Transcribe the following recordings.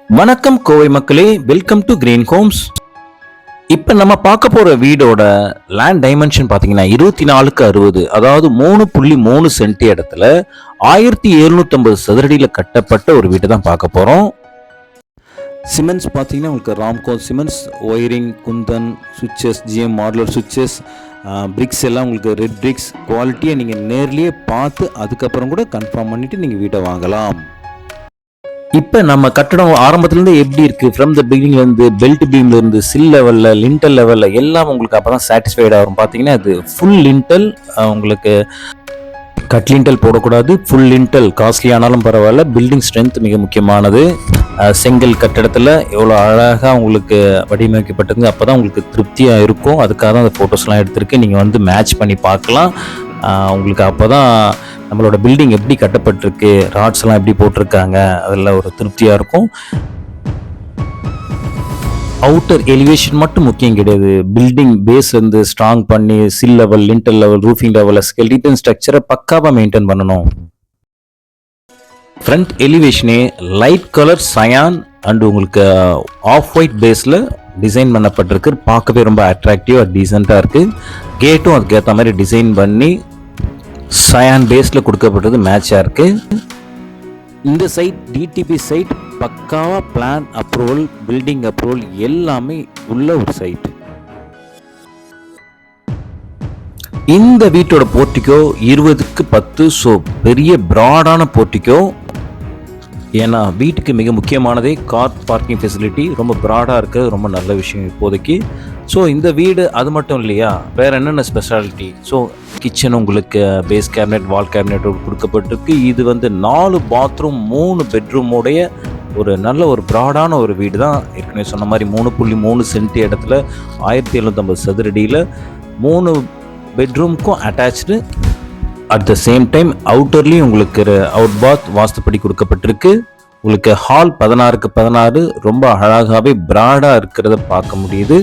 வணக்கம் கோவை மக்களே, welcome to green Holmes. இப்போ நம்ம பார்க்க போற வீடோட லேண்ட் டைமென்ஷன் பார்த்தீங்கன்னா 24x60, அதாவது 3.3 சென்ட் இடத்துல 1750 சதுரடியில் கட்டப்பட்ட ஒரு வீட்டை தான் பார்க்க போறோம். சிமெண்ட்ஸ் பார்த்தீங்கன்னா உங்களுக்கு Ramco cements, wiring, Kundan, சுவிட்சஸ், GM modular சுவிட்சஸ், BRICS எல்லாம் உங்களுக்கு ரெட் பிரிக்ஸ் குவாலிட்டியை நீங்கள் நேர்லேயே பார்த்து அதுக்கப்புறம் கூட கன்ஃபார்ம் பண்ணிவிட்டு நீங்கள் வீட்டை வாங்கலாம். இப்போ நம்ம கட்டடம் ஆரம்பத்துலேருந்து எப்படி இருக்குது, ஃப்ரம் த பிகினிங்லேருந்து பெல்ட் பீம்லேருந்து சில் லெவலில் லிண்டல் லெவலில் எல்லாம் உங்களுக்கு அப்போ தான் சாட்டிஸ்ஃபைடாக வரும். பார்த்தீங்கன்னா அது ஃபுல் லிண்டல், உங்களுக்கு கட் லிண்டல் போடக்கூடாது, ஃபுல் லிண்டல் காஸ்ட்லியானாலும் பரவாயில்ல. பில்டிங் ஸ்ட்ரென்த் மிக முக்கியமானது. செங்கல் கட்டடத்தில் எவ்வளோ அழகாக உங்களுக்கு வடிவமைக்கப்பட்டது, அப்போ தான் உங்களுக்கு திருப்தியாக இருக்கும். அதுக்காக தான் அந்த ஃபோட்டோஸ்லாம் எடுத்திருக்கு, நீங்கள் வந்து மேட்ச் பண்ணி பார்க்கலாம். உங்களுக்கு அப்போ தான் நம்மளோட பில்டிங் எப்படி கட்டப்பட்டிருக்கு, ராட்ஸ்லாம் எப்படி போட்டிருக்காங்க, அதெல்லாம் ஒரு திருப்தியாக இருக்கும். அவுட்டர் எலிவேஷன் மட்டும் முக்கியம் கிடையாது, பில்டிங் பேஸ் வந்து ஸ்ட்ராங் பண்ணி sill level, lintel level, roofing level, skeleton ஸ்ட்ரக்சரை பக்காவாக மெயின்டைன் பண்ணணும். ஃப்ரண்ட் எலிவேஷனே லைட் கலர் சயான் அண்ட் உங்களுக்கு ஆஃப் ஒயிட் பேஸில் டிசைன் பண்ணப்பட்டிருக்கு. பார்க்கவே ரொம்ப அட்ராக்டிவாக டீசெண்டாக இருக்குது. கேட்டும் அதுக்கேற்ற மாதிரி டிசைன் பண்ணி சயான் பேஸில் கொடுக்கப்பட்டது மேட்சாக இருக்குது. இந்த சைட் டிடிபி சைட், பக்காவா பிளான் அப்ரூவல், பில்டிங் அப்ரூவல் எல்லாமே உள்ள ஒரு சைட். இந்த வீட்டோட போர்ட்டிகோ 20x10, ஸோ பெரிய பிராடான போர்ட்டிகோ. ஏன்னா வீட்டுக்கு மிக முக்கியமானதே கார் பார்க்கிங் ஃபெசிலிட்டி ரொம்ப ப்ராடாக இருக்குது, ரொம்ப நல்ல விஷயம் இப்போதைக்கு. ஸோ இந்த வீடு அது மட்டும் இல்லையா, வேறு என்னென்ன ஸ்பெஷாலிட்டி. ஸோ கிச்சன் உங்களுக்கு பேஸ் கேபினெட், வால் கேபினெட் கொடுக்கப்பட்டிருக்கு. இது வந்து 4 பாத்ரூம் 3 பெட்ரூமோடைய ஒரு நல்ல ஒரு ப்ராடான ஒரு வீடு தான். ஏற்கனவே சொன்ன மாதிரி 3.3 சென்ட் இடத்துல 1750 சதுரடியில் 3 பெட்ரூமுக்கும் attach. At the same time அவுட்டர்லேயும் உங்களுக்கு அவுட் பாத் வாஸ்துப்படி கொடுக்கப்பட்டிருக்கு. உங்களுக்கு ஹால் 16x16 ரொம்ப அழகாகவே ப்ராடாக இருக்கிறத பார்க்க முடியுது.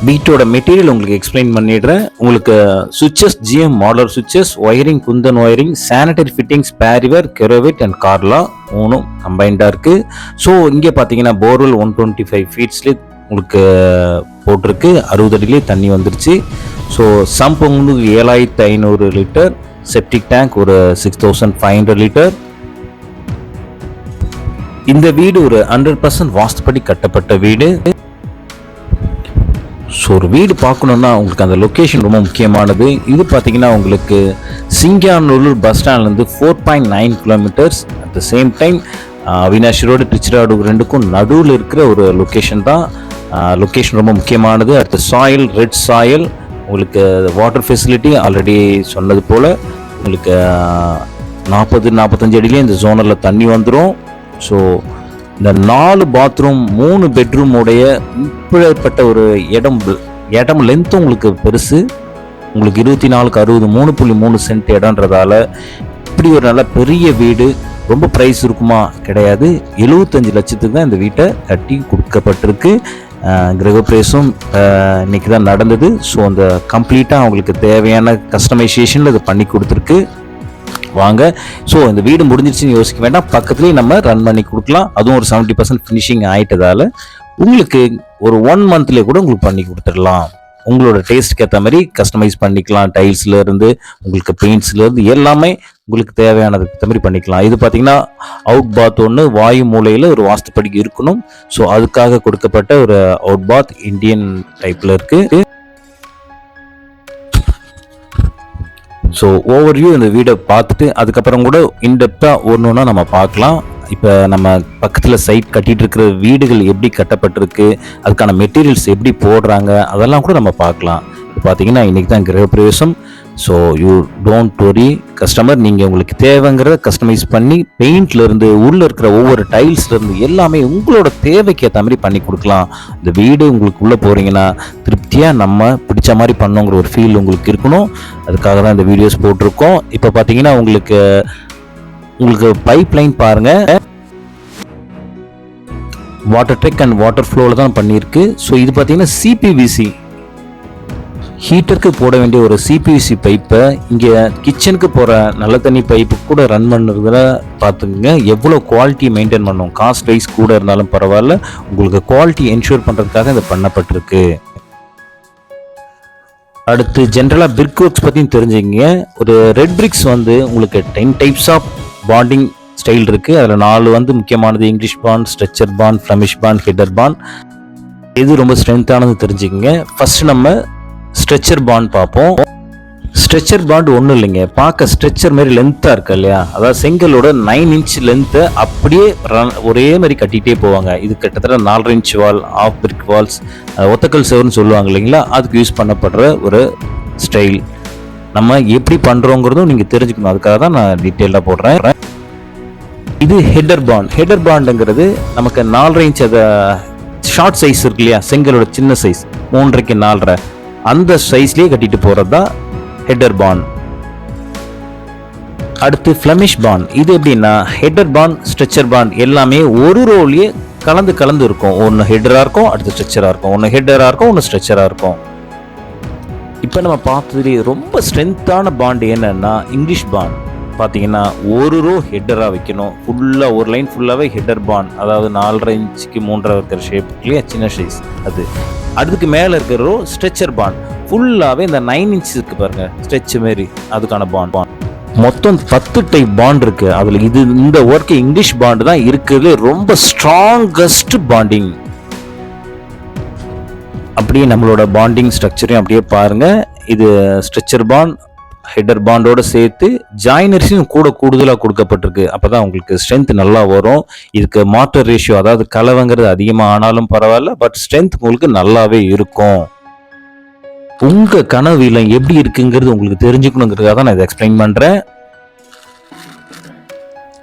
வீட்டோட மெட்டீரியல் உங்களுக்கு எக்ஸ்பிளைன் பண்ணிடுறேன். உங்களுக்கு சுவிட்சஸ் GM modeller சுவிட்சஸ், wiring Kundan wiring, sanitary fittings Parryware, கெரோவேட் and கார்லா 3 கம்பைண்டாக இருக்குது. ஸோ இங்கே பார்த்தீங்கன்னா போர்வெல் 125 ஃபீட்ஸ்லேயே உங்களுக்கு போட்டிருக்கு, 60 அடியிலே தண்ணி வந்துருச்சு. ஸோ சம்ப் உங்களுக்கு 7500 லிட்டர், செப்டிக் டேங்க் ஒரு 6500 லிட்டர். இந்த வீடு ஒரு 100% வாஸ்துப்படி கட்டப்பட்ட வீடு. ஸோ ஒரு வீடு பார்க்கணுன்னா உங்களுக்கு அந்த லொக்கேஷன் ரொம்ப முக்கியமானது. இது பார்த்தீங்கன்னா உங்களுக்கு சிங்கானூர் பஸ் ஸ்டாண்ட்லேருந்து 4.9 kilometres. At the same time Avinashi road, Trichy road ரெண்டுக்கும் நடுவில் இருக்கிற ஒரு லொக்கேஷன் தான். லொக்கேஷன் ரொம்ப முக்கியமானது. அடுத்த சாயில், ரெட் சாயில், உங்களுக்கு வாட்டர் ஃபெசிலிட்டி ஆல்ரெடி சொன்னது போல் உங்களுக்கு 40-45 அடியிலே இந்த ஜோனில் தண்ணி வந்துடும். ஸோ இந்த 4 பாத்ரூம் 3 பெட்ரூமோடைய இப்படிப்பட்ட ஒரு இடம் லென்த்தும் உங்களுக்கு பெருசு. உங்களுக்கு 24x60 3.3 சென்ட் இடம்ன்றதால இப்படி ஒரு நல்ல பெரிய வீடு. ரொம்ப ப்ரைஸ் இருக்குமா? கிடையாது. 75 லட்சத்துக்கு தான் இந்த வீட்டை கட்டி கொடுக்கப்பட்டிருக்கு. கிரகப்பிரவேசம் இன்னைக்கு தான் நடந்தது. ஸோ அந்த கம்ப்ளீட்டாக அவங்களுக்கு தேவையான கஸ்டமைசேஷனில் இது பண்ணி கொடுத்துருக்கு. வாங்க. ஸோ இந்த வீடு முடிஞ்சிருச்சுன்னு யோசிக்க வேண்டாம், பக்கத்துலேயே நம்ம ரன் பண்ணி கொடுக்கலாம். அதுவும் ஒரு 70% ஃபினிஷிங் ஆகிட்டதால உங்களுக்கு ஒரு 1 மந்த்லேயே கூட உங்களுக்கு பண்ணி கொடுத்துடலாம். உங்களோட டேஸ்ட்டுக்கு ஏற்ற மாதிரி கஸ்டமைஸ் பண்ணிக்கலாம். டைல்ஸ்லேருந்து உங்களுக்கு பெயிண்ட்ஸ்லேருந்து எல்லாமே உங்களுக்கு தேவையானதுக்கு ஏற்ற மாதிரி பண்ணிக்கலாம். இது பார்த்தீங்கன்னா அவுட் பாத் ஒன்று வாயு மூலையில் ஒரு வாஸ்துப்படி இருக்கணும். ஸோ அதுக்காக கொடுக்கப்பட்ட ஒரு அவுட் பாத் இந்தியன் டைப்பில் இருக்குது. ஸோ ஓவர்வியூ இந்த வீடை பார்த்துட்டு அதுக்கப்புறம் கூட இன்டெப்த்தாக ஒன்றுன்னா நம்ம பார்க்கலாம். இப்போ நம்ம பக்கத்தில் சைட் கட்டிகிட்டு இருக்கிற வீடுகள் எப்படி கட்டப்பட்டிருக்கு, அதுக்கான மெட்டீரியல்ஸ் எப்படி போடுறாங்க, அதெல்லாம் கூட நம்ம பார்க்கலாம். இப்போ பார்த்தீங்கன்னா இன்றைக்கி தான் கிரகப்பிரவேசம். So you don't worry customer, நீங்கள் உங்களுக்கு தேவைங்கிறத கஸ்டமைஸ் பண்ணி பெயிண்ட்லேருந்து உள்ளே இருக்கிற ஒவ்வொரு டைல்ஸ்லேருந்து எல்லாமே உங்களோட தேவைக்கு ஏற்ற மாதிரி பண்ணி கொடுக்கலாம். இந்த வீடு உங்களுக்கு உள்ளே போகிறீங்கன்னா திருப்தியாக நம்ம பிடிச்ச மாதிரி பண்ணோங்கிற ஒரு ஃபீல் உங்களுக்கு இருக்கணும். அதுக்காக தான் இந்த வீடியோஸ் போட்டிருக்கோம். இப்போ பார்த்தீங்கன்னா உங்களுக்கு பைப் லைன் பாருங்கள், வாட்டர் டெக் அண்ட் வாட்டர் ஃப்ளோவில் தான் பண்ணியிருக்கு. ஸோ இது பார்த்தீங்கன்னா சிபிவிசி ஹீட்டருக்கு போட வேண்டிய ஒரு சிபிவிசி பைப்பை இங்கே கிச்சனுக்கு போகிற நல்ல தண்ணி பைப்பு கூட ரன் பண்ணுறதுல பார்த்துக்குங்க எவ்வளோ குவாலிட்டி மெயின்டைன் பண்ணும். காஸ்ட் வைஸ் கூட இருந்தாலும் பரவாயில்ல, உங்களுக்கு குவாலிட்டி என்ஷூர் பண்ணுறதுக்காக இது பண்ணப்பட்டிருக்கு. அடுத்து ஜென்ரலாக பிரிக் ஒர்க்ஸ் பற்றியும் தெரிஞ்சுங்க. ஒரு ரெட் பிரிக்ஸ் வந்து உங்களுக்கு 10 டைப்ஸ் ஆஃப் பாண்டிங் ஸ்டைல் இருக்குது. அதில் 4 வந்து முக்கியமானது English bond, stretcher bond, Flemish bond, header bond. இது ரொம்ப ஸ்ட்ரென்த்தானது தெரிஞ்சுக்கங்க. ஃபர்ஸ்ட் நம்ம ஸ்ட்ரெச்சர் பாண்ட் பார்ப்போம். ஸ்ட்ரெச்சர் பாண்ட் ஒன்றும் இல்லைங்க, பார்க்க ஸ்ட்ரெச்சர் மாதிரி லென்த்தாக இருக்கு இல்லையா, அதாவது செங்கலோட 9 இன்ச் லென்த்தை அப்படியே ஒரே மாதிரி கட்டிகிட்டே போவாங்க. இது கிட்டத்தட்ட 4.5 inch wall, half brick walls, ஒத்தக்கல் செவர்னு சொல்லுவாங்க இல்லைங்களா, அதுக்கு யூஸ் பண்ணப்படுற ஒரு ஸ்டைல். நம்ம எப்படி பண்ணுறோங்கிறதும் நீங்கள் தெரிஞ்சுக்கணும், அதுக்காக தான் நான் டீட்டெயிலாக போடுறேன். இது ஹெட்டர் பாண்ட். ஹெட்டர் பாண்டுங்கிறது நமக்கு 4.5 இன்ச் அதை ஷார்ட் சைஸ் இருக்கு இல்லையா, செங்கலோட சின்ன சைஸ் 3.5 4.5 அந்த சைஸ்லேயே கட்டிட்டு போகிறது தான் ஹெட்டர் பாண்ட். அடுத்து ஃப்ளமிஷ் பாண்ட். இது எப்படின்னா ஹெட்டர் பாண்ட், ஸ்ட்ரெச்சர் பாண்ட் எல்லாமே ஒரு ரோல்லையே கலந்து இருக்கும். ஒன்று ஹெட்டராக இருக்கும், அடுத்து ஸ்ட்ரெச்சராக இருக்கும், ஒன்று ஹெட்டராக இருக்கும், ஒன்று ஸ்ட்ரெச்சராக இருக்கும். இப்போ நம்ம பார்த்ததுலேயே ரொம்ப ஸ்ட்ரென்த்தான பாண்ட் என்னன்னா இங்கிலீஷ் பாண்ட். பார்த்தீங்கன்னா ஒரு ரோ ஹெட்டராக வைக்கணும், ஃபுல்லாக ஒரு லைன் ஃபுல்லாகவே ஹெட்டர் பாண்ட், அதாவது 4.5 இன்ச்சுக்கு 3.5 இருக்கிற ஷேப் இல்லையா, சின்ன சைஸ் அது. அதுக்கு மேலே இருக்கிற ரோ ஸ்ட்ரெச்சர் பாண்ட், ஃபுல்லாகவே இந்த 9 இன்ச் இருக்கு பாருங்க, ஸ்ட்ரெச் மாரி, அதுக்கான பாண்ட். மொத்தம் 10 டைப் பாண்ட் இருக்கு. அதில் இந்த ஒர்க் இங்கிலீஷ் பாண்ட் தான் இருக்கிறது ரொம்ப ஸ்ட்ராங்கஸ்ட் பாண்டிங். அப்படியே நம்மளோட பாண்டிங் ஸ்ட்ரக்சரையும் அப்படியே பாருங்க. இது ஸ்ட்ரெச்சர் பாண்ட், ஹெட்டர் பாண்டோட சேர்த்து ஜாயினர்ஸையும் கூடுதலாக கொடுக்கப்பட்டிருக்கு. அப்போதான் உங்களுக்கு ஸ்ட்ரென்த் நல்லா வரும். இதுக்கு மாட்டர் ரேஷியோ, அதாவது கலவைங்கிறது அதிகமாக ஆனாலும் பரவாயில்ல, பட் ஸ்ட்ரென்த் உங்களுக்கு நல்லாவே இருக்கும். உங்கள் கனவு இல்லம் எப்படி இருக்குங்கிறது உங்களுக்கு தெரிஞ்சுக்கணுங்கிறதுக்காக தான் நான் இதை எக்ஸ்பிளைன் பண்ணுறேன்.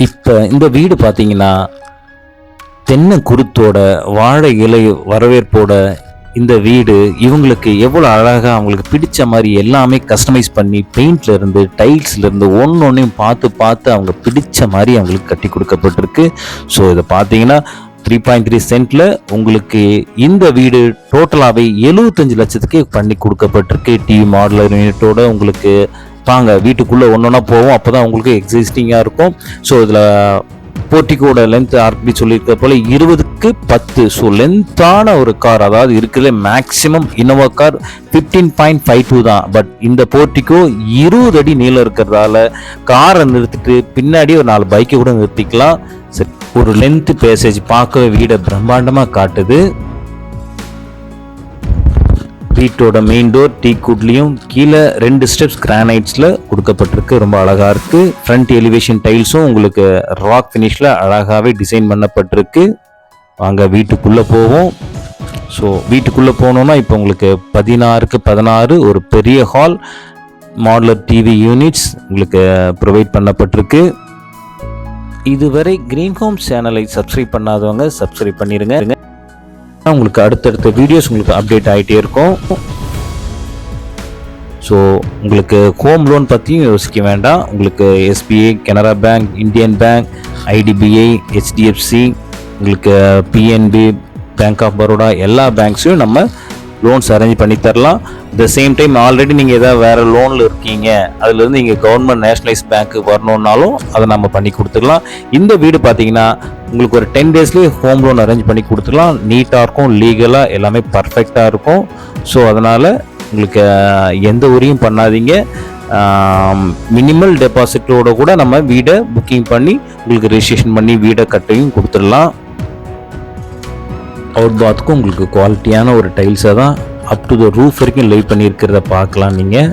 இப்போ இந்த வீடு பார்த்தீங்கன்னா தென்னை குருத்தோட, வாழை இலை வரவேற்போட இந்த வீடு இவங்களுக்கு எவ்வளோ அழகாக அவங்களுக்கு பிடிச்ச மாதிரி எல்லாமே கஸ்டமைஸ் பண்ணி பெயிண்ட்ல இருந்து டைல்ஸ்ல இருந்து ஒன்னொன்னையும் பார்த்து அவங்க பிடிச்ச மாதிரி அவங்களுக்கு கட்டி கொடுக்கப்பட்டிருக்கு. ஸோ இதை பார்த்தீங்கன்னா 3.3 சென்ட்ல உங்களுக்கு இந்த வீடு டோட்டலாகவே 75 லட்சத்துக்கு பண்ணி கொடுக்கப்பட்டிருக்கு. டிவி மாடலர் யூனிட்டோட உங்களுக்கு வாங்க வீட்டுக்குள்ளே ஒன்றொன்னா போவோம், அப்போ தான் உங்களுக்கு எக்ஸிஸ்டிங்காக இருக்கும். ஸோ இதில் போர்ட்டிக்கோட லென்த் ஆர்பி சொல்லியிருக்க போல 20க்கு 10. ஸோ லென்த்தான ஒரு கார், அதாவது இருக்கிறதுல மேக்ஸிமம் இனோவா கார் 15.52 தான். பட் இந்த போர்ட்டிக்கோ 20 அடி நீளம் இருக்கிறதால காரை நிறுத்திட்டு பின்னாடி ஒரு 4 பைக்கை கூட நிறுத்திக்கலாம். சரி, ஒரு லென்த் பேசேஜ் பார்க்கவே வீடை பிரம்மாண்டமாக காட்டுது. வீட்டோட மெயின் டோர் டீக்குட்லையும் கீழே 2 ஸ்டெப்ஸ் கிரானைட்ஸில் கொடுக்கப்பட்டிருக்கு, ரொம்ப அழகாக இருக்குது. ஃப்ரண்ட் எலிவேஷன் டைல்ஸும் உங்களுக்கு ராக் ஃபினிஷில் அழகாகவே டிசைன் பண்ணப்பட்டிருக்கு. வாங்க வீட்டுக்குள்ளே போவோம். ஸோ வீட்டுக்குள்ளே போனோன்னா இப்போ உங்களுக்கு 16க்கு 16 ஒரு பெரிய ஹால், மாடுலர் டிவி யூனிட்ஸ் உங்களுக்கு ப்ரொவைட் பண்ணப்பட்டிருக்கு. இதுவரை கிரீன் ஹோம் சேனலை சப்ஸ்கிரைப் பண்ணாதவங்க சப்ஸ்கிரைப் பண்ணிடுங்க. உங்களுக்கு அடுத்தடுத்த வீடியோஸ் உங்களுக்கு அப்டேட் ஆகிட்டே இருக்கும். ஸோ உங்களுக்கு ஹோம் லோன் பற்றியும் யோசிக்க வேண்டாம். உங்களுக்கு SBI, Canara bank, Indian bank, IDBI, HDFC, உங்களுக்கு பிஎன்பி, பேங்க் ஆஃப் பரோடா எல்லா பேங்க்ஸையும் நம்ம லோன்ஸ் அரேஞ்ச் பண்ணி தரலாம். த சேம் டைம் ஆல்ரெடி நீங்கள் ஏதாவது வேறு லோனில் இருக்கீங்க, அதுலேருந்து இங்கே கவர்மெண்ட் நேஷனலைஸ் பேங்க்கு வரணுன்னாலும் அதை நம்ம பண்ணி கொடுத்துக்கலாம். இந்த வீடு பார்த்தீங்கன்னா உங்களுக்கு ஒரு 10 டேஸ்லேயே ஹோம் லோன் அரேஞ்ச் பண்ணி கொடுத்துக்கலாம். நீட்டாக இருக்கும், லீகலாக எல்லாமே பர்ஃபெக்டாக இருக்கும். ஸோ அதனால் உங்களுக்கு எந்த ஊரையும் பண்ணாதீங்க. மினிமல் டெபாசிட்டோட கூட நம்ம வீடை புக்கிங் பண்ணி உங்களுக்கு ரெஜிஸ்ட்ரேஷன் பண்ணி வீடை கட்டையும் கொடுத்துடலாம். அவுட் பாத்துக்கும் உங்களுக்கு குவாலிட்டியான ஒரு டைல்ஸை தான் அப் டு த ரூஃப் வரைக்கும் லே பண்ணியிருக்கிறத பார்க்கலாம். நீங்கள்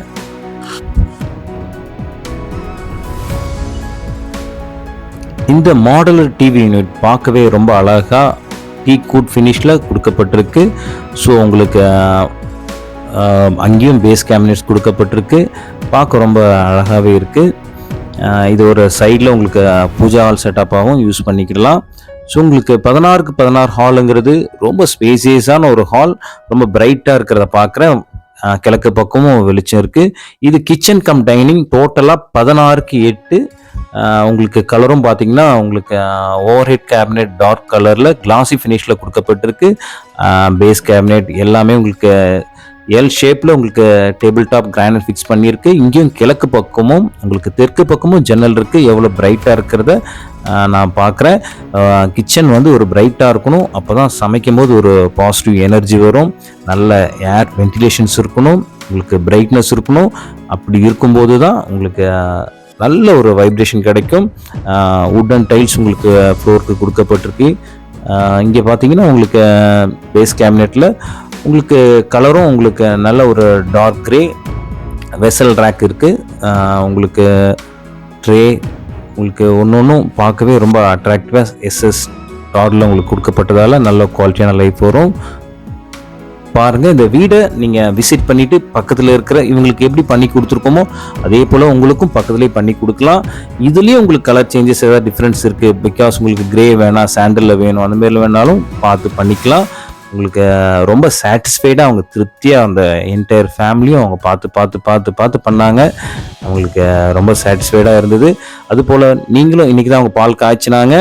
இந்த மாடலர் டிவி யூனிட் பார்க்கவே ரொம்ப அழகாக டீக்குட் ஃபினிஷில் கொடுக்கப்பட்டிருக்கு. ஸோ உங்களுக்கு அங்கேயும் பேஸ் கேபினெட்ஸ் கொடுக்கப்பட்டிருக்கு, பார்க்க ரொம்ப அழகாகவே இருக்குது. இது ஒரு சைடில் உங்களுக்கு பூஜா ஹால் செட்டப்பாகவும் யூஸ் பண்ணிக்கலாம். ஸோ உங்களுக்கு 16க்கு 16 ஹாலுங்கிறது ரொம்ப ஸ்பேசியஸான ஒரு ஹால், ரொம்ப பிரைட்டாக இருக்கிறத பார்க்குறேன். கிழக்கு பக்கமும் வெளிச்சம் இருக்குது. இது கிச்சன் கம் டைனிங், டோட்டலாக 16க்கு 8. உங்களுக்கு கலரும் பார்த்தீங்கன்னா உங்களுக்கு ஓவர் ஹெட் கேபினெட் டார்க் கலரில் கிளாசி ஃபினிஷில் கொடுக்கப்பட்டிருக்கு. பேஸ் கேபினெட் எல்லாமே உங்களுக்கு எல் ஷேப்பில் உங்களுக்கு டேபிள் டாப் கிரானைட் ஃபிக்ஸ் பண்ணியிருக்கு. இங்கேயும் கிழக்கு பக்கமும் உங்களுக்கு தெற்கு பக்கமும் ஜன்னல் இருக்குது. எவ்வளோ பிரைட்டாக இருக்கிறத நான் பார்க்குறேன். கிச்சன் வந்து ஒரு பிரைட்டாக இருக்கணும், அப்போ தான் சமைக்கும் போது ஒரு பாசிட்டிவ் எனர்ஜி வரும். நல்ல ஏர் வென்டிலேஷன்ஸ் இருக்கணும், உங்களுக்கு பிரைட்னஸ் இருக்கணும். அப்படி இருக்கும்போது தான் உங்களுக்கு நல்ல ஒரு வைப்ரேஷன் கிடைக்கும். வுட்டன் டைல்ஸ் உங்களுக்கு ஃப்ளோருக்கு கொடுக்கப்பட்டிருக்கு. இங்கே பார்த்தீங்கன்னா உங்களுக்கு பேஸ் கேபினெட்டில் உங்களுக்கு கலரும் உங்களுக்கு நல்ல ஒரு டார்க் கிரே வெசல் ரேக் இருக்குது. உங்களுக்கு ட்ரே உங்களுக்கு ஒன்று ஒன்றும் பார்க்கவே ரொம்ப அட்ராக்டிவாக எஸ்எஸ் டாரில் உங்களுக்கு கொடுக்கப்பட்டதால் நல்ல குவாலிட்டியான லைஃப் வரும். பாருங்கள், இந்த வீடை நீங்கள் விசிட் பண்ணிவிட்டு பக்கத்தில் இருக்கிற இவங்களுக்கு எப்படி பண்ணி கொடுத்துருக்கோமோ அதே போல் உங்களுக்கும் பக்கத்துலேயே பண்ணி கொடுக்கலாம். இதுலேயும் உங்களுக்கு கலர் சேஞ்சஸ் ஏதாவது டிஃப்ரென்ஸ் இருக்குது, பிகாஸ் உங்களுக்கு கிரே வேணாம், சாண்டலில் வேணும், அந்த மாதிரில வேணாலும் பார்த்து பண்ணிக்கலாம். உங்களுக்கு ரொம்ப சாட்டிஸ்ஃபைடாக அவங்க திருப்தியாக அந்த என்டையர் ஃபேமிலியும் அவங்க பார்த்து பண்ணாங்க. அவங்களுக்கு ரொம்ப சாட்டிஸ்ஃபைடாக இருந்தது. அதுபோல் நீங்களும் இன்றைக்கி தான் அவங்க பால் காய்ச்சினாங்க.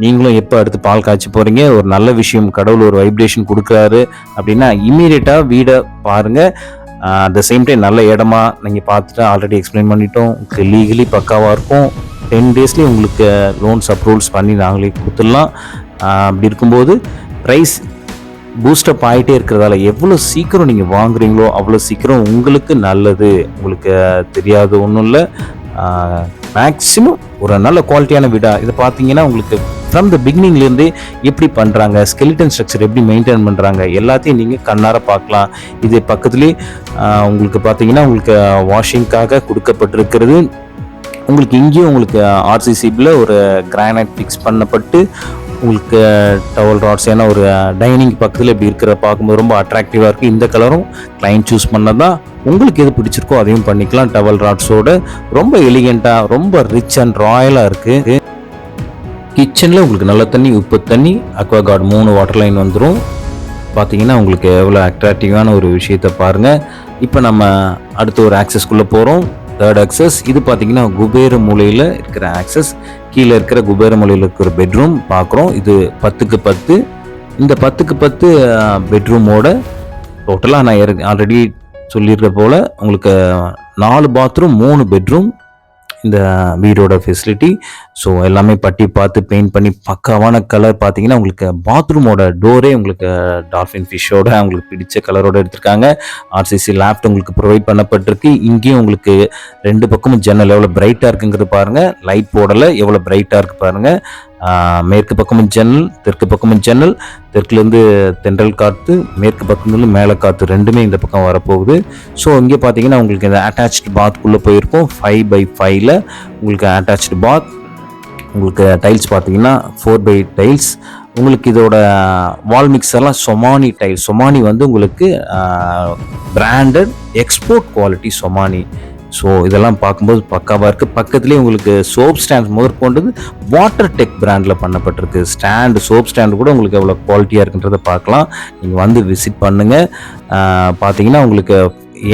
நீங்களும் எப்போ அடுத்து பால் காய்ச்சி போகிறீங்க, ஒரு நல்ல விஷயம், கடவுள் ஒரு வைப்ரேஷன் கொடுக்குறாரு அப்படின்னா இம்மீடியட்டாக வீடை பாருங்கள். அட் த சேம் டைம் நல்ல இடமா நீங்கள் பார்த்துட்டு ஆல்ரெடி எக்ஸ்பிளைன் பண்ணிட்டோம். உங்களுக்கு லீகலி பக்காவாக இருக்கும். 10 டேஸ்லேயே உங்களுக்கு லோன்ஸ் அப்ரூவல்ஸ் பண்ணி நாங்களே கொடுத்துடலாம். அப்படி இருக்கும்போது ப்ரைஸ் பூஸ்டப் ஆகிட்டே இருக்கிறதால எவ்வளோ சீக்கிரம் நீங்கள் வாங்குறீங்களோ அவ்வளோ சீக்கிரம் உங்களுக்கு நல்லது. உங்களுக்கு தெரியாது ஒன்றும் இல்லை. மேக்ஸிமம் ஒரு நல்ல குவாலிட்டியான வீடா இதை பார்த்தீங்கன்னா உங்களுக்கு ஃப்ரம் த பிகினிங்லேருந்து எப்படி பண்ணுறாங்க, ஸ்கெலிட்டன் ஸ்ட்ரக்சர் எப்படி மெயின்டைன் பண்ணுறாங்க, எல்லாத்தையும் நீங்கள் கண்ணார பார்க்கலாம். இது பக்கத்துலேயே உங்களுக்கு பார்த்தீங்கன்னா உங்களுக்கு வாஷிங்காக கொடுக்கப்பட்டிருக்கிறது. உங்களுக்கு இங்கேயும் உங்களுக்கு ஆர்சிசிபியில் ஒரு கிரானைட் ஃபிக்ஸ் பண்ணப்பட்டு உங்களுக்கு டவல் ராட்ஸ், ஏன்னா ஒரு டைனிங் பக்கத்தில் இப்படி இருக்கிற பார்க்கும்போது ரொம்ப அட்ராக்டிவாக இருக்குது. இந்த கலரும் கிளைண்ட் சூஸ் பண்ணதான் உங்களுக்கு எது பிடிச்சிருக்கோ அதையும் பண்ணிக்கலாம். டவல் ராட்ஸோட ரொம்ப எலிகெண்ட்டாக ரொம்ப ரிச் அண்ட் ராயலாக இருக்குது. கிச்சனில் உங்களுக்கு நல்ல தண்ணி, உப்பு தண்ணி, அக்வா கார்டு 3 வாட்டர் லைன் வந்துடும். பார்த்தீங்கன்னா உங்களுக்கு எவ்வளோ அட்ராக்டிவான ஒரு விஷயத்தை பாருங்கள். இப்போ நம்ம அடுத்த ஒரு ஆக்சஸ்க்குள்ளே போகிறோம். தேர்ட் ஆக்சஸ் இது பார்த்தீங்கன்னா குபேர மூலையில் இருக்கிற ஆக்சஸ். கீழே இருக்கிற குபேர மூலையில் இருக்கிற பெட்ரூம் பார்க்குறோம். இது 10க்கு 10. இந்த 10க்கு 10 பெட்ரூமோட டோட்டலாக நான் ஆல்ரெடி சொல்லியிருக்க போல் உங்களுக்கு 4 பாத்ரூம் 3 பெட்ரூம் இந்த வீடோட ஃபெசிலிட்டி. ஸோ எல்லாமே பட்டி பார்த்து பெயிண்ட் பண்ணி பக்காவான கலர். பார்த்தீங்கன்னா உங்களுக்கு பாத்ரூமோட டோரே உங்களுக்கு டால்ஃபின் ஃபிஷ்ஷோட உங்களுக்கு பிடிச்ச கலரோட எடுத்திருக்காங்க. ஆர்சிசி லேப்ட் உங்களுக்கு ப்ரொவைட் பண்ணப்பட்டிருக்கு. இங்கேயும் உங்களுக்கு 2 பக்கமும் ஜன்னல் எவ்வளோ பிரைட்டாக இருக்குங்கிறது பாருங்கள். லைட் போடலை, எவ்வளோ பிரைட்டாக இருக்குது பாருங்கள். மேற்கு பக்கமும் ஜன்னல், தெற்கு பக்கமும் ஜன்னல். தெற்குலேருந்து தென்றல் காற்று, மேற்கு பக்கத்துலேருந்து மேலே காற்று ரெண்டுமே இந்த பக்கம் வரப்போகுது. ஸோ இங்கே பார்த்தீங்கன்னா உங்களுக்கு இந்த அட்டாச்டு பாத்குள்ளே போயிருக்கும். 5x5 உங்களுக்கு அட்டாச்டு பாத். உங்களுக்கு டைல்ஸ் பார்த்தீங்கன்னா 4x டைல்ஸ். உங்களுக்கு இதோட வால் மிக்சர்லாம் சொமானி டைல். சொமானி வந்து உங்களுக்கு branded export quality Somany. So இதெல்லாம் பார்க்கும்போது பக்காவாக இருக்குது. பக்கத்துலேயே உங்களுக்கு சோப் ஸ்டாண்ட் முதற்கொண்டது வாட்டர் டெக் பிராண்டில் பண்ணப்பட்டிருக்கு. ஸ்டாண்டு, சோப் ஸ்டாண்டு கூட உங்களுக்கு எவ்வளோ குவாலிட்டியாக இருக்குன்றதை பார்க்கலாம். நீங்கள் வந்து விசிட் பண்ணுங்கள். பார்த்தீங்கன்னா உங்களுக்கு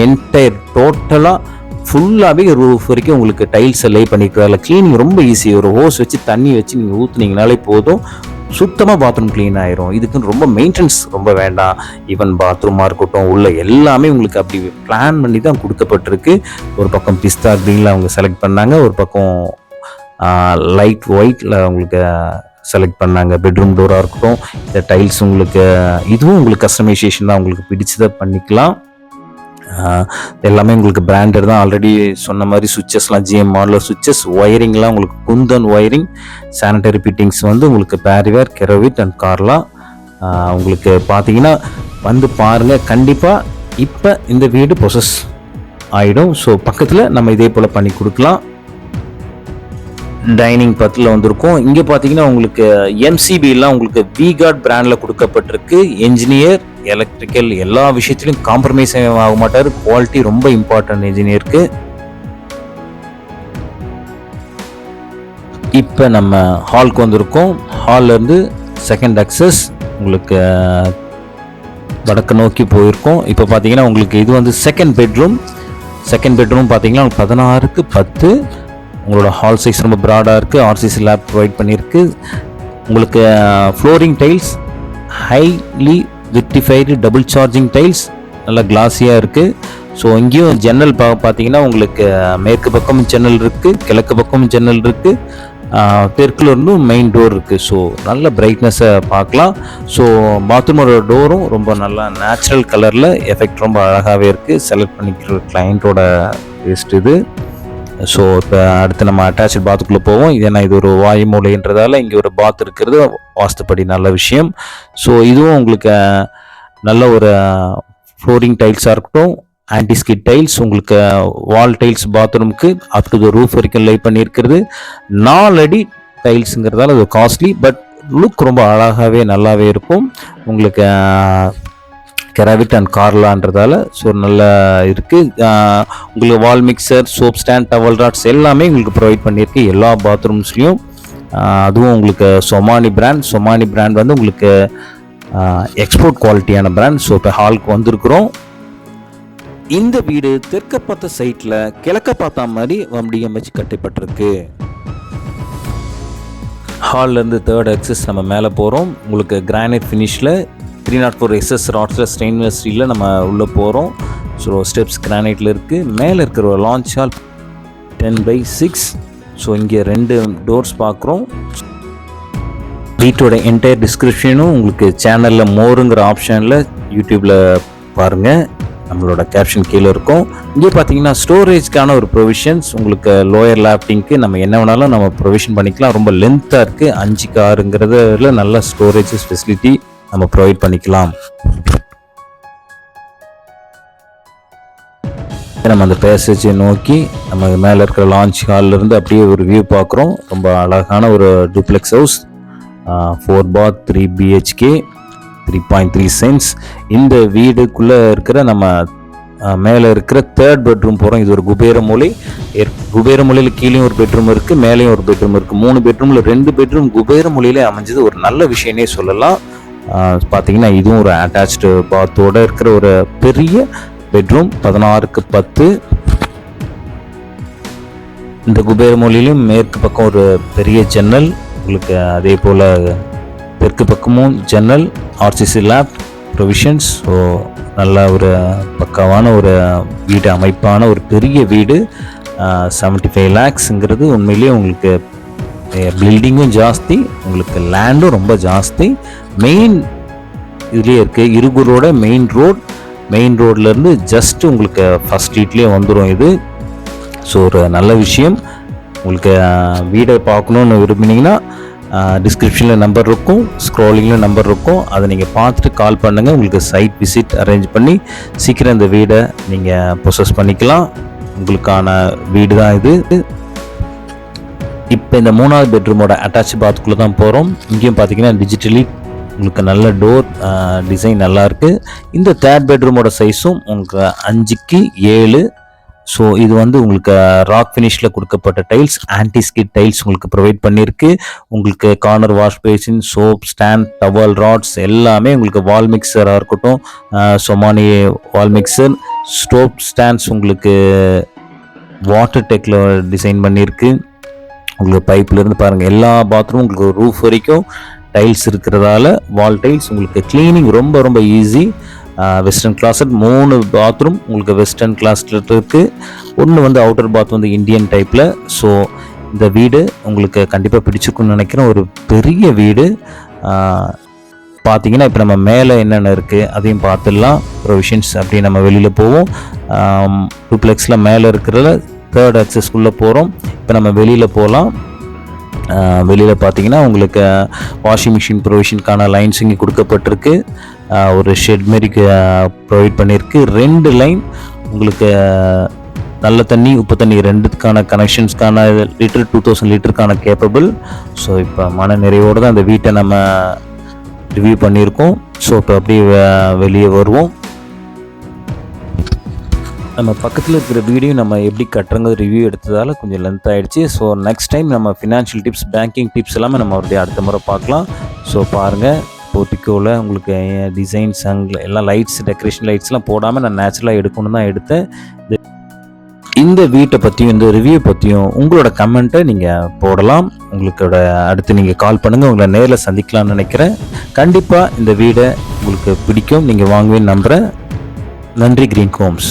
என்டையர் டோட்டலாக ஃபுல்லாகவே ரூஃப் வரைக்கும் உங்களுக்கு டைல்ஸ் லே பண்ணிக்கிறதால க்ளீனிங் ரொம்ப ஈஸி. ஒரு ஹோஸ் வச்சு தண்ணி வச்சு நீங்கள் ஊற்றுனீங்கனாலே போதும், சுத்தமாக பாத்ரூம் க்ளீன் ஆயிரும். இதுக்குன்னு ரொம்ப மெயின்டெனன்ஸ் ரொம்ப வேண்டாம். ஈவன் பாத்ரூமாக இருக்கட்டும், உள்ள எல்லாமே உங்களுக்கு அப்படி பிளான் பண்ணி தான் கொடுக்கப்பட்டிருக்கு. ஒரு பக்கம் பிஸ்தா க்ரீனில் அவங்க செலக்ட் பண்ணாங்க, ஒரு பக்கம் லைட் ஒயிட்டில் உங்களுக்கு செலக்ட் பண்ணாங்க. பெட்ரூம் டோராக இருக்கட்டும், இந்த டைல்ஸ் உங்களுக்கு இதுவும் உங்களுக்கு கஸ்டமைசேஷன் தான், உங்களுக்கு பிடிச்சதை பண்ணிக்கலாம். எல்லாமே உங்களுக்கு பிராண்டட் தான். ஆல்ரெடி சொன்ன மாதிரி சுவிச்சஸ்லாம் ஜிஎம் மாடலர் சுவிச்சஸ். ஒயரிங்லாம் உங்களுக்கு குந்தன் ஒயரிங். சானிடரி ஃபிட்டிங்ஸ் வந்து உங்களுக்கு பேரிவேர், கெரோவிட் அண்ட் கார்லா. உங்களுக்கு பார்த்தீங்கன்னா வந்து பாருங்கள், கண்டிப்பாக இப்போ இந்த வீடு ப்ரொசஸ் ஆகிடும். ஸோ பக்கத்தில் நம்ம இதே போல் பண்ணி கொடுக்கலாம். டைனிங் 10ல் வந்திருக்கும். இங்கே பார்த்தீங்கன்னா உங்களுக்கு எம்சிபிலாம் உங்களுக்கு விகார்ட் பிராண்டில் கொடுக்கப்பட்டிருக்கு. என்ஜினியர், எலக்ட்ரிக்கல் எல்லா விஷயத்திலும் காம்ப்ரமைஸ் ஆக மாட்டார். குவாலிட்டி ரொம்ப இம்பார்ட்டன்ட் என்ஜினியருக்கு. இப்போ நம்ம ஹாலுக்கு வந்திருக்கோம். ஹால்லேருந்து செகண்ட் அக்சஸ் உங்களுக்கு வடக்கு நோக்கி போயிருக்கோம். இப்போ பார்த்தீங்கன்னா உங்களுக்கு இது வந்து செகண்ட் பெட்ரூம். செகண்ட் பெட்ரூம் பார்த்தீங்கன்னா 16க்கு 10. உங்களோட ஹால் சைஸ் ரொம்ப ப்ராடாக இருக்குது. ஆர்சிசி லேப் ப்ரொவைட் பண்ணியிருக்கு. உங்களுக்கு flooring tiles highly vitrified double charging tiles. நல்லா கிளாஸியாக இருக்குது. ஸோ இங்கேயும் ஜன்னல் பார்த்தீங்கன்னா உங்களுக்கு மேற்கு பக்கமும் ஜன்னல் இருக்குது, கிழக்கு பக்கமும் ஜன்னல் இருக்குது, தெற்குல இருந்தும் மெயின் டோர் இருக்குது. ஸோ நல்ல பிரைட்னஸை பார்க்கலாம். ஸோ பாத்ரூமோட டோரும் ரொம்ப நல்லா நேச்சுரல் கலரில் எஃபெக்ட் ரொம்ப அழகாகவே இருக்குது. செலக்ட் பண்ணிக்கிற கிளைண்ட்டோட டேஸ்ட் இது. ஸோ இப்போ அடுத்து நம்ம அட்டாச்சு பாத்துக்குள்ளே போவோம். ஏன்னா இது ஒரு வாயு மூலைன்றதால இங்கே ஒரு பாத் இருக்கிறது வாஸ்துப்படி நல்ல விஷயம். ஸோ இதுவும் உங்களுக்கு நல்ல ஒரு ஃப்ளோரிங் டைல்ஸாக இருக்கட்டும், ஆன்டிஸ்கிட் டைல்ஸ், உங்களுக்கு வால் டைல்ஸ் பாத்ரூமுக்கு அப் டு த ரூஃப் வரைக்கும் லை பண்ணியிருக்கிறது. 4 அடி டைல்ஸுங்கிறதால அது காஸ்ட்லி, பட் லுக் ரொம்ப அழகாகவே நல்லாவே இருக்கும். உங்களுக்கு கெராவிட் அண்ட் கார்லான்றதால ஸோ நல்லா இருக்குது. உங்களுக்கு wall mixer, soap stand, towel rods எல்லாமே உங்களுக்கு ப்ரொவைட் பண்ணியிருக்கு எல்லா பாத்ரூம்ஸ்லேயும். அதுவும் உங்களுக்கு சொமானி பிராண்ட் வந்து உங்களுக்கு எக்ஸ்போர்ட் குவாலிட்டியான பிராண்ட். ஸோ இப்போ ஹாலுக்கு வந்திருக்கிறோம். இந்த வீடு தெற்க பார்த்த சைட்டில் கிழக்க பார்த்த மாதிரி வடிவமைச்சு கட்டப்பட்டிருக்கு. ஹால்லேருந்து 3rd access நம்ம மேலே போகிறோம். உங்களுக்கு கிரானைட் ஃபினிஷில் 304 SS ராட்ஸில் ஸ்டெயின்லெஸ் ஸ்டீலில் நம்ம உள்ளே போகிறோம். ஸோ ஸ்டெப்ஸ் கிரானைட்டில் இருக்குது. மேலே இருக்கிற ஒரு லான்ச் ஹால் 10/6. ஸோ இங்கே 2 டோர்ஸ் பார்க்குறோம். வீட்டோட என்டையர் டிஸ்கிரிப்ஷனும் உங்களுக்கு சேனலில் மோருங்கிற ஆப்ஷனில் யூடியூப்பில் பாருங்கள், நம்மளோட கேப்ஷன் கீழே இருக்கும். இங்கே பார்த்தீங்கன்னா ஸ்டோரேஜ்க்கான ஒரு ப்ரொவிஷன்ஸ், உங்களுக்கு லோயர் லேப்டிங்க்கு நம்ம என்ன வேணாலும் நம்ம ப்ரொவிஷன் பண்ணிக்கலாம். ரொம்ப லென்த்தாக இருக்குது, 5க்கு 6ங்கிறதுல நல்ல ஸ்டோரேஜஸ் ஃபெசிலிட்டி நம்ம ப்ரொவைட் பண்ணிக்கலாம். நம்ம அந்த பேசேஜை நோக்கி நம்ம மேலே இருக்கிற லான்ச் ஹாலிலிருந்து அப்படியே ஒரு வியூ பார்க்குறோம். ரொம்ப அழகான ஒரு duplex house, 4 bath 3 BHK 3.3 cents. இந்த வீடுக்குள்ளே இருக்கிற நம்ம மேலே இருக்கிற 3rd பெட்ரூம் போகிறோம். இது ஒரு குபேர மூலையில் கீழேயும் ஒரு பெட்ரூம் இருக்குது, மேலேயும் ஒரு பெட்ரூம் இருக்குது. 3 பெட்ரூமில் 2 பெட்ரூம் குபேர மூலையிலே அமைஞ்சது ஒரு நல்ல விஷயமே சொல்லலாம். பார்த்தீங்கன்னா இதுவும் ஒரு அட்டாச்டு பாத்தோடு இருக்கிற ஒரு பெரிய பெட்ரூம், 16க்கு 10. இந்த குபேர மூலையிலும் மேற்கு பக்கம் ஒரு பெரிய ஜன்னல், உங்களுக்கு அதே போல் தெற்கு பக்கமும் ஜன்னல், RCC லேப் ப்ரொவிஷன்ஸ். ஸோ நல்ல ஒரு பக்காவான ஒரு வீடு அமைப்பான ஒரு பெரிய வீடு. 75 lakhsங்கிறது உண்மையிலேயே உங்களுக்கு பில்டிங்கும் ஜாஸ்தி, உங்களுக்கு லேண்டும் ரொம்ப ஜாஸ்தி. மெயின் இதுலேயே இருக்குது, இருகூரோட மெயின் ரோட்லேருந்து ஜஸ்ட் உங்களுக்கு ஃபஸ்ட் ஸ்ட்ரீட்லேயே வந்துடும் இது. ஸோ ஒரு நல்ல விஷயம். உங்களுக்கு வீடை பார்க்கணுன்னு விரும்பினீங்கன்னா டிஸ்கிரிப்ஷனில் நம்பர் இருக்கும், ஸ்க்ரோலிங்கில் நம்பர் இருக்கும், அதை நீங்கள் பார்த்துட்டு கால் பண்ணுங்கள். உங்களுக்கு சைட் விசிட் அரேஞ்ச் பண்ணி சீக்கிரம் இந்த வீடை நீங்கள் ப்ரொசஸ் பண்ணிக்கலாம். உங்களுக்கான வீடு தான் இது. இப்போ இந்த 3வது பெட்ரூமோட அட்டாச் பாத்குள்ளே தான் போகிறோம். இங்கேயும் பார்த்தீங்கன்னா டிஜிட்டலி உங்களுக்கு நல்ல டோர் டிசைன் நல்லாயிருக்கு. இந்த 3rd பெட்ரூமோட சைஸும் உங்களுக்கு 5க்கு 7. ஸோ இது வந்து உங்களுக்கு ராக் ஃபினிஷில் கொடுக்கப்பட்ட டைல்ஸ், ஆன்டிஸ்கிட் டைல்ஸ் உங்களுக்கு ப்ரொவைட் பண்ணியிருக்கு. உங்களுக்கு corner wash basin, soap stand, towel rods எல்லாமே உங்களுக்கு வால் மிக்சராக இருக்கட்டும், Somany wall mixer, soap stands உங்களுக்கு வாட்டர் டெக்கில் டிசைன் பண்ணியிருக்கு. உங்களுக்கு பைப்லேருந்து பாருங்கள் எல்லா பாத்ரூம் உங்களுக்கு ரூஃப் வரைக்கும் டைல்ஸ் இருக்கிறதால வால் டைல்ஸ் உங்களுக்கு க்ளீனிங் ரொம்ப ரொம்ப ஈஸி. வெஸ்டர்ன் கிளாஸட் 3 பாத்ரூம் உங்களுக்கு வெஸ்டர்ன் கிளாஸில் இருக்குது. ஒன்று வந்து அவுட்டர் பாத் வந்து இந்தியன் டைப்பில். ஸோ இந்த வீடு உங்களுக்கு கண்டிப்பாக பிடிச்சிருக்குன்னு நினைக்கிறேன். ஒரு பெரிய வீடு. பார்த்தீங்கன்னா இப்போ நம்ம மேலே என்னென்ன இருக்குது அதையும் பார்த்துடலாம். ப்ரொவிஷன்ஸ் அப்படி நம்ம வெளியில் போவோம். டூப்ளெக்ஸில் மேலே இருக்கிறத 3rd accessக்குள்ளே போகிறோம். இப்போ நம்ம வெளியில் போகலாம். வெளியில் பார்த்தீங்கன்னா உங்களுக்கு வாஷிங் மிஷின் ப்ரொவிஷனுக்கான லைன்ஸ் இங்கே கொடுக்கப்பட்டிருக்கு. ஒரு ஷெட் மாரி ப்ரொவைட் பண்ணியிருக்கு. 2 லைன் உங்களுக்கு நல்ல தண்ணி, உப்பு தண்ணி ரெண்டுக்கான கனெக்ஷன்ஸ்க்கான லிட்டர் 2000 லிட்டருக்கான கேப்பபிள். ஸோ இப்போ மன நிறைவோடு தான் அந்த வீட்டை நம்ம ரிவ்யூ பண்ணியிருக்கோம். ஸோ இப்போ அப்படியே வெளியே வருவோம். நம்ம பக்கத்தில் இருக்கிற வீடியோ நம்ம எப்படி கட்டுறங்க ரிவ்யூ எடுத்ததால் கொஞ்சம் லென்த் ஆகிடுச்சு. ஸோ நெக்ஸ்ட் டைம் நம்ம ஃபினான்ஷியல் டிப்ஸ், பேங்கிங் டிப்ஸ் எல்லாமே நம்ம அப்படியே அடுத்த முறை பார்க்கலாம். ஸோ பாருங்கள், போர்ட்டிக்கோவில் உங்களுக்கு டிசைன்ஸ் அங்கே எல்லாம் லைட்ஸ், டெக்கரேஷன் லைட்ஸ்லாம் போடாமல் நான் நேச்சுரலாக எடுக்கணும்னு தான் எடுத்தேன். இந்த வீட்டை பற்றியும் இந்த ரிவ்யூ பற்றியும் உங்களோட கமெண்ட்டை நீங்கள் போடலாம். உங்களோட அடுத்து நீங்கள் கால் பண்ணுங்கள், உங்களை நேரில் சந்திக்கலாம்னு நினைக்கிறேன். கண்டிப்பாக இந்த வீடை உங்களுக்கு பிடிக்கும், நீங்கள் வாங்குவேன்னு நம்புகிறேன். நன்றி கிரீன் ஹோம்ஸ்.